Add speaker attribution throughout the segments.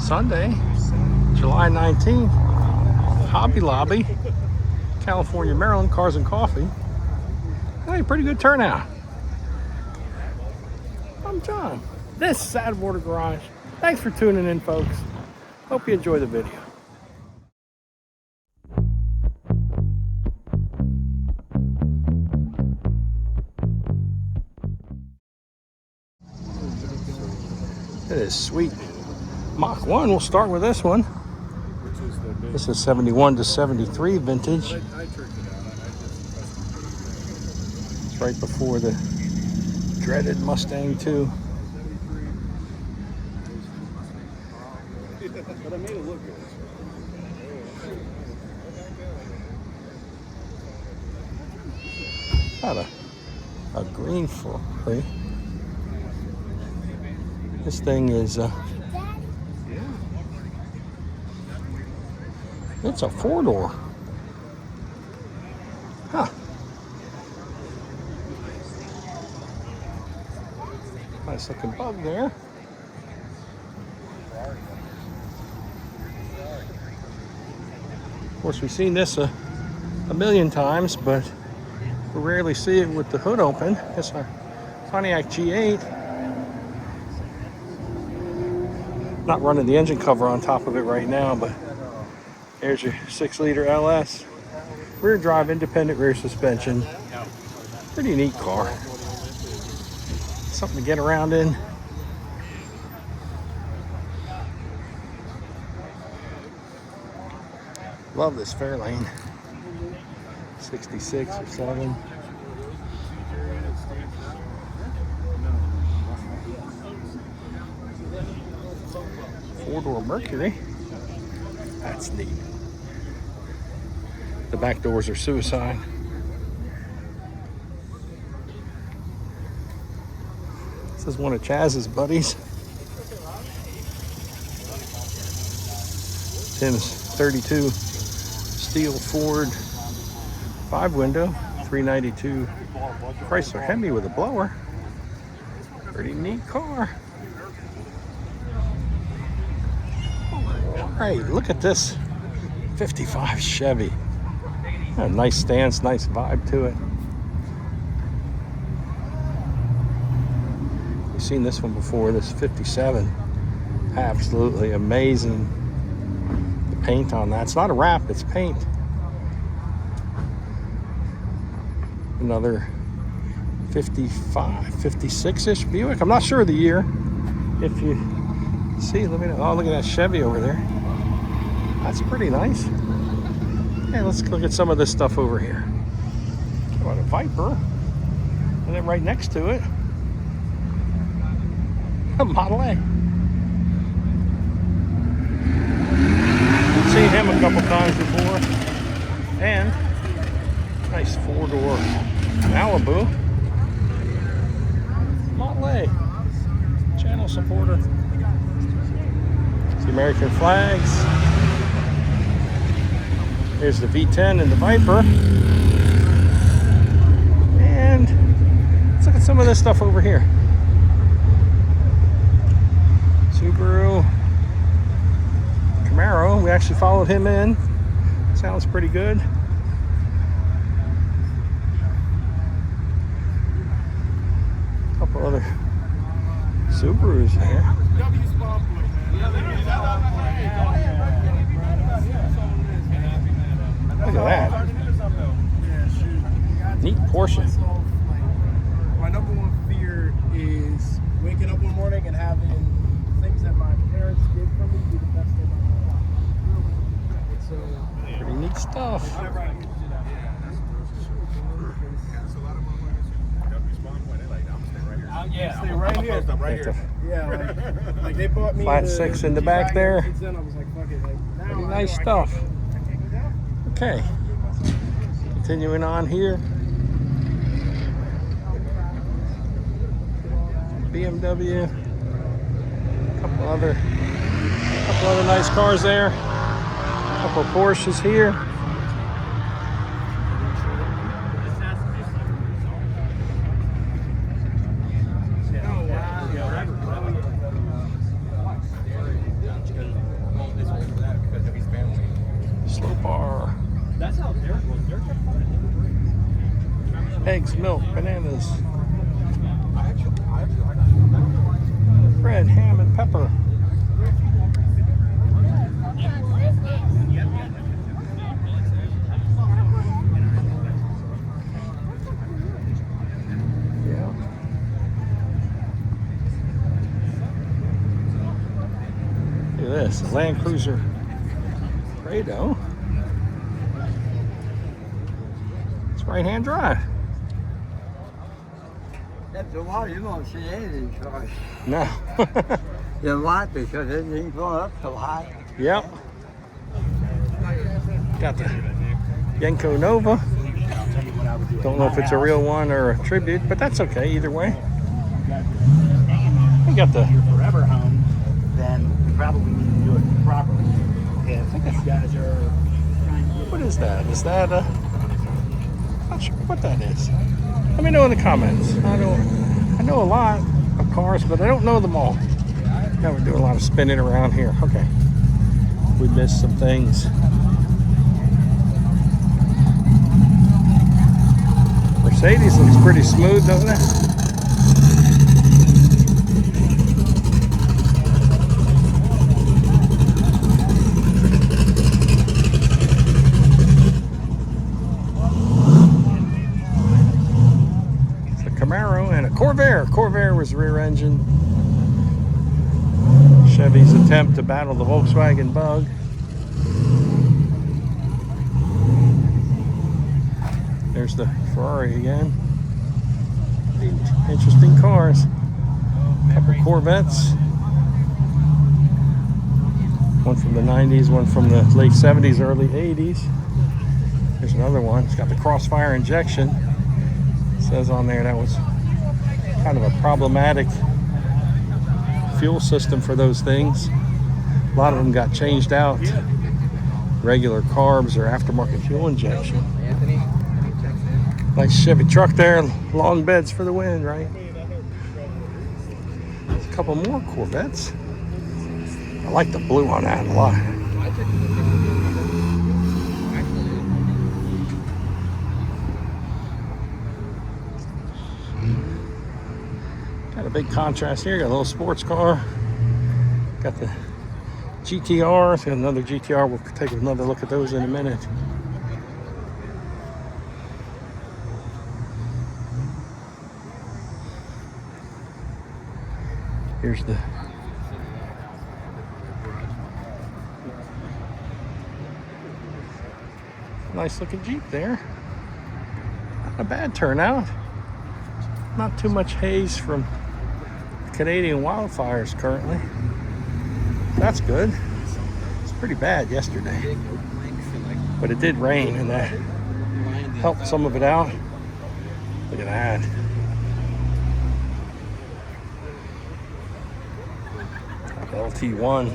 Speaker 1: Sunday, July 19th, Hobby Lobby, California, Maryland, Cars and Coffee. Hey, pretty good turnout. I'm John. This is Sad Water Garage. Thanks for tuning in, folks. Hope you enjoy the video. It is sweet. Mach 1, we'll start with this one. This is 71 to 73 vintage. It's right before the dreaded Mustang 2.
Speaker 2: But I made it look good.
Speaker 1: Got a green Prix. This thing is it's a 4-door. Huh. Nice looking bug there. Of course, we've seen this a million times, but we rarely see it with the hood open. It's a Pontiac G8. Not running the engine cover on top of it right now, but there's your 6-liter LS. Rear drive, independent rear suspension. Pretty neat car. Something to get around in. Love this Fairlane. 66 or 7. Four-door Mercury. That's neat. The back doors are suicide. This is one of Chaz's buddies. Tim's 32 steel Ford 5-window 392 Chrysler Hemi with a blower. Pretty neat car. All right, look at this 55 Chevy. A nice stance, nice vibe to it. You've seen this one before, this 57. Absolutely amazing. The paint on that. It's not a wrap, it's paint. Another 55, 56-ish Buick. I'm not sure of the year. If you see, let me know. Oh, look at that Chevy over there. That's pretty nice. Hey, let's look at some of this stuff over here. Got a Viper. And then right next to it, a Model A. I've seen him a couple times before. And nice 4-door Malibu. Model A. Channel supporter. The American flags. There's the V10 and the Viper. And let's look at some of this stuff over here. Subaru Camaro. We actually followed him in. Sounds pretty good. A couple other Subarus there. Look at that. Neat Porsche.
Speaker 2: My number one fear is waking up one morning and having things that my parents did for me be the best day of my life.
Speaker 1: Pretty neat stuff.
Speaker 2: Yeah, stay right here. Yeah, like they bought me
Speaker 1: Flat 6 in the back there.
Speaker 2: I was like, fuck it. Like, now
Speaker 1: Pretty nice stuff. Okay, continuing on here. BMW. A couple other nice cars there. A couple of Porsches here. eggs, milk, bananas, bread, ham, and pepper. Yeah. Look at this, a Land Cruiser Prado. It's right-hand drive.
Speaker 3: That's a lot. You won't see any of these cars.
Speaker 1: No.
Speaker 3: You won't because everything's going up so high.
Speaker 1: Yep. Got the Yenko Nova. Don't know if it's a real one or a tribute, but that's okay either way. We got the
Speaker 4: forever home, then we probably need to do it properly. Yeah, I think you guys are trying to get.
Speaker 1: what is that? Is that a? Not sure what that is. Let me know in the comments. I know a lot of cars, but I don't know them all. Now we're doing a lot of spinning around here. Okay. We missed some things. Mercedes looks pretty smooth, doesn't it? It's a Camaro and a Corvair. Corvair was rear engine. Chevy's attempt to battle the Volkswagen Bug. There's the Ferrari again. Interesting cars. Couple Corvettes. One from the 90s, one from the late 70s, early 80s. There's another one. It's got the crossfire injection. It says on there that was kind of a problematic fuel system for those things. A lot of them got changed out. Regular carbs or aftermarket fuel injection. Nice Chevy truck there, long beds for the wind, right? There's a couple more Corvettes. I like the blue on that a lot. Got a big contrast here, got a little sports car. Got the GTRs, got another GTR. We'll take another look at those in a minute. Here's the nice looking Jeep there. Not a bad turnout. Not too much haze from Canadian wildfires currently. That's good. It's pretty bad yesterday. But it did rain and that helped some of it out. Look at that. LT1.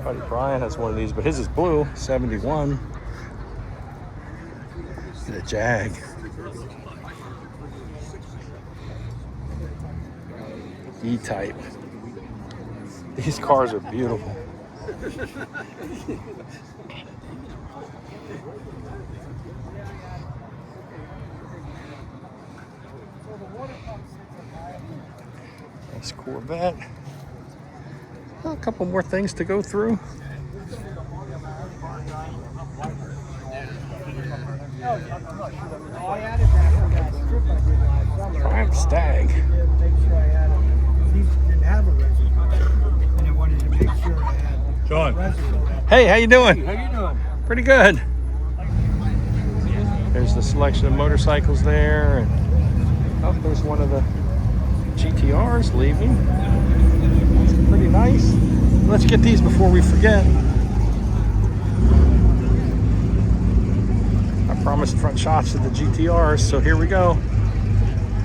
Speaker 1: Buddy Brian has one of these, but his is blue, 71. The Jag. E-Type. These cars are beautiful. Nice Corvette. A couple more things to go through. Triumph Stag.
Speaker 4: Sean.
Speaker 1: Hey, how you doing?
Speaker 3: How you doing?
Speaker 1: Pretty good. There's the selection of motorcycles there. And, oh, there's one of the GTRs leaving. It's pretty nice. Let's get these before we forget. I promised front shots of the GTRs, so here we go.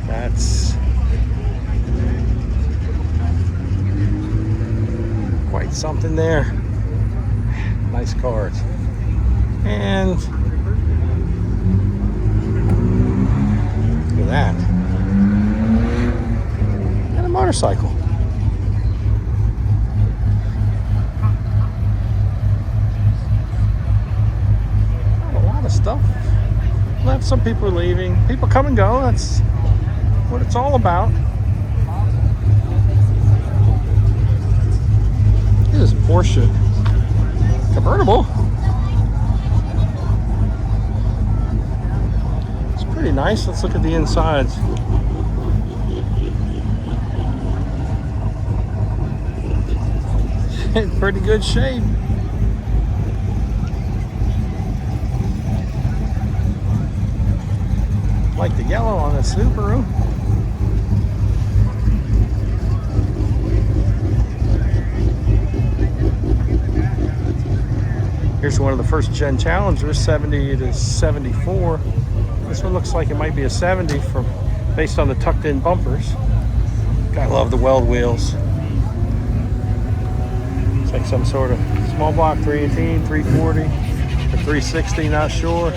Speaker 1: That's quite something there. Nice cars. And look at that. And a motorcycle. Not a lot of stuff. Left some people are leaving. People come and go. That's what it's all about. This is a Porsche convertible. It's pretty nice. Let's look at the insides. In pretty good shape. Like the yellow on the Subaru. Here's one of the first gen Challengers, 70 to 74. This one looks like it might be a 70 based on the tucked in bumpers. Gotta love the weld wheels. It's like some sort of small block 318, 340, or 360, not sure.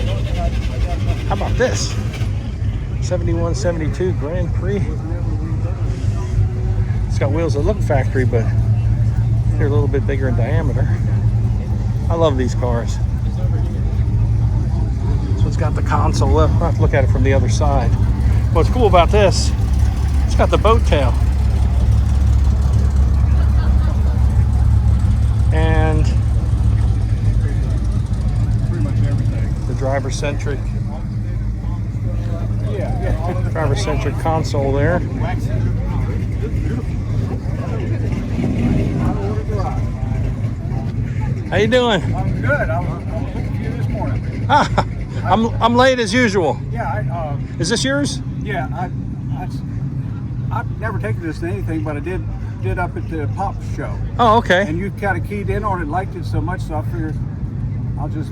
Speaker 1: How about this? 71, 72 Grand Prix. It's got wheels that look factory, but they're a little bit bigger in diameter. I love these cars. So it's got the console up. I'll have to look at it from the other side. What's cool about this, it's got the boat tail. And
Speaker 2: Pretty much everything.
Speaker 1: the driver-centric console there. How you doing?
Speaker 2: I'm good. I'm looking for you this morning.
Speaker 1: I'm late as usual.
Speaker 2: Yeah,
Speaker 1: Is this yours?
Speaker 2: I've never taken this to anything, but I did up at the pop show,
Speaker 1: Oh, okay.
Speaker 2: and you kind of keyed in on it, liked it so much, so I figured I'll just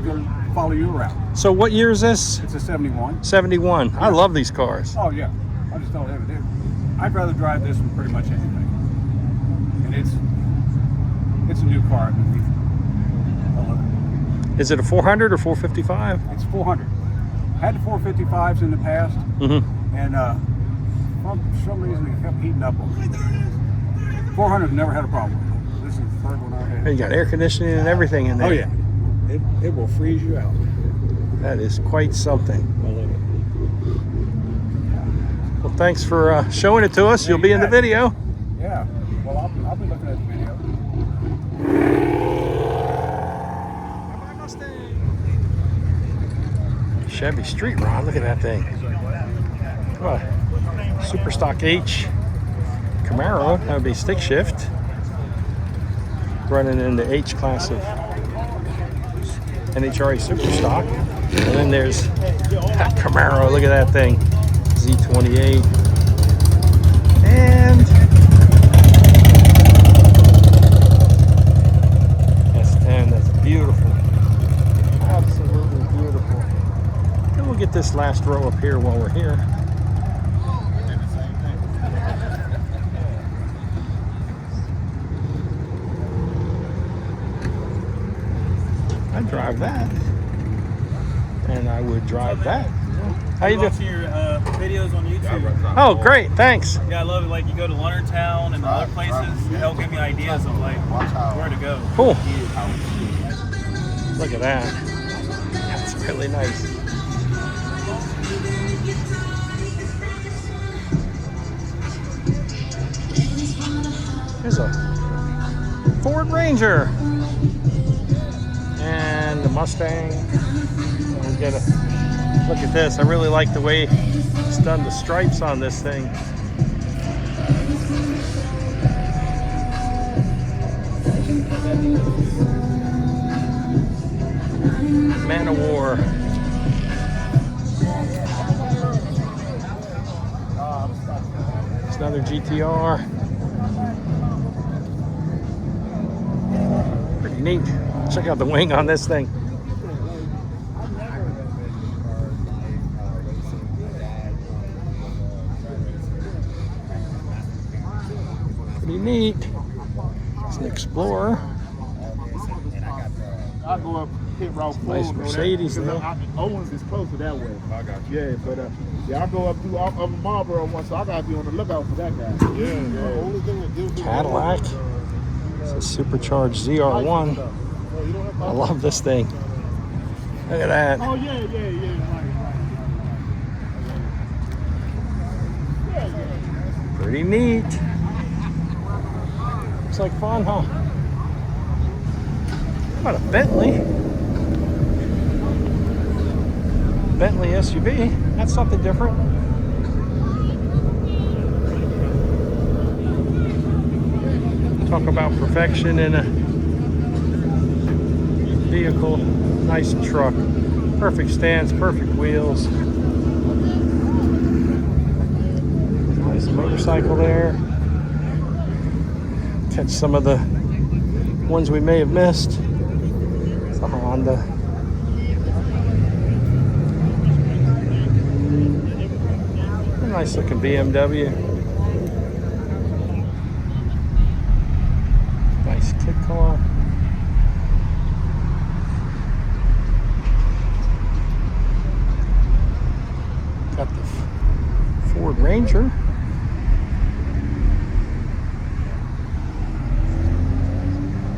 Speaker 2: go follow you around.
Speaker 1: So what year is this?
Speaker 2: It's a 71.
Speaker 1: 71. I love these cars.
Speaker 2: Oh yeah, I just don't have it. I'd rather drive this than pretty much anything, and it's a new car. I love it.
Speaker 1: Is it a 400 or 455?
Speaker 2: It's 400. Had the 455s in the past, and for some reason it kept heating up on me. 400 never had a problem. This is the third one I had.
Speaker 1: You got air conditioning and everything in there.
Speaker 2: Oh yeah, it will freeze you out.
Speaker 1: That is quite something.
Speaker 2: I love it.
Speaker 1: Well, thanks for showing it to us. You'll be in the video.
Speaker 2: Yeah. Well, I'll be looking at the video.
Speaker 1: Chevy Street Rod. Look at that thing. What? Super Stock H Camaro. That would be stick shift. Running in the H class of NHRA Super Stock. And then there's that Camaro. Look at that thing. Z28. And S10. That's beautiful. Absolutely beautiful. And we'll get this last row up here while we're here. I'd drive that. And I would drive that. How you doing?
Speaker 5: Watching your videos on YouTube.
Speaker 1: Oh, great. Thanks.
Speaker 5: Yeah, I love it. Like you go to Leonardtown and other places, it helps give me ideas of like where to go.
Speaker 1: Cool. Look at that. That's really nice. Here's a Ford Ranger. And the Mustang. We'll get a look at this. I really like the way it's done the stripes on this thing. Man of War. It's another GTR. Pretty neat. Check out the wing on this thing. Pretty neat. It's an Explorer.
Speaker 2: I'll go up hit Route 4.
Speaker 1: Nice Mercedes there.
Speaker 2: Owens is closer that way. I got you. Yeah, but I go up through up Marlboro once, so I gotta be on the lookout for that guy. Yeah. The only thing that gives
Speaker 1: Cadillac. It's a supercharged ZR1. I love this thing. Look at that.
Speaker 4: Oh, yeah, right.
Speaker 1: Pretty neat. Looks like fun, huh? How about a Bentley? Bentley SUV. That's something different. Talk about perfection in a vehicle. Nice truck. Perfect stance, perfect wheels. Nice motorcycle there. Catch some of the ones we may have missed. It's a Honda. A nice looking BMW. Nice kit car. Got the Ford Ranger.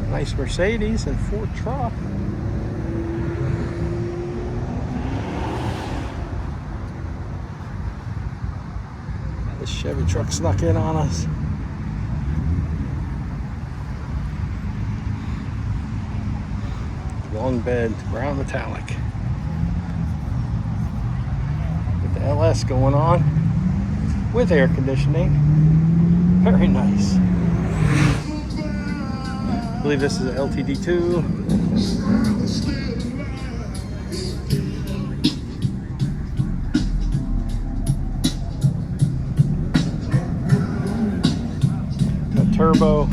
Speaker 1: Nice Mercedes and Ford truck. The Chevy truck snuck in on us. Long bed, brown metallic. With the LS going on with air conditioning. Very nice. I believe this is a LTD2. A turbo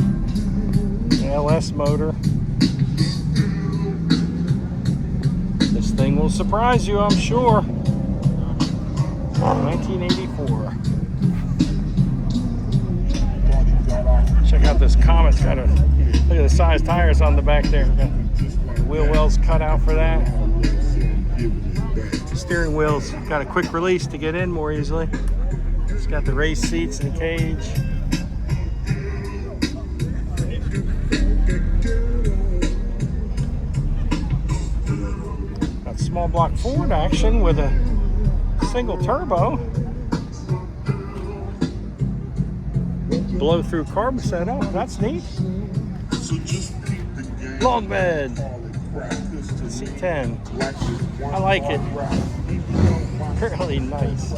Speaker 1: LS motor. This thing will surprise you, I'm sure. 1984. Check out this Comet's got a look at the size tires on the back there. Got the wheel wells cut out for that. The steering wheel's got a quick release to get in more easily. It's got the race seats and the cage. Got small block Ford action with a single turbo. Blow through carb setup. That's neat. Long bed. C10. I like it. Really nice.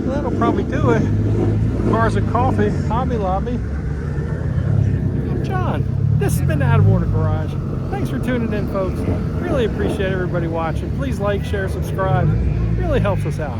Speaker 1: That'll probably do it. Cars and Coffee, Hobby Lobby. I'm John. This has been Out of Order Garage. Thanks for tuning in, folks. Really appreciate everybody watching. Please like, share, subscribe. It really helps us out.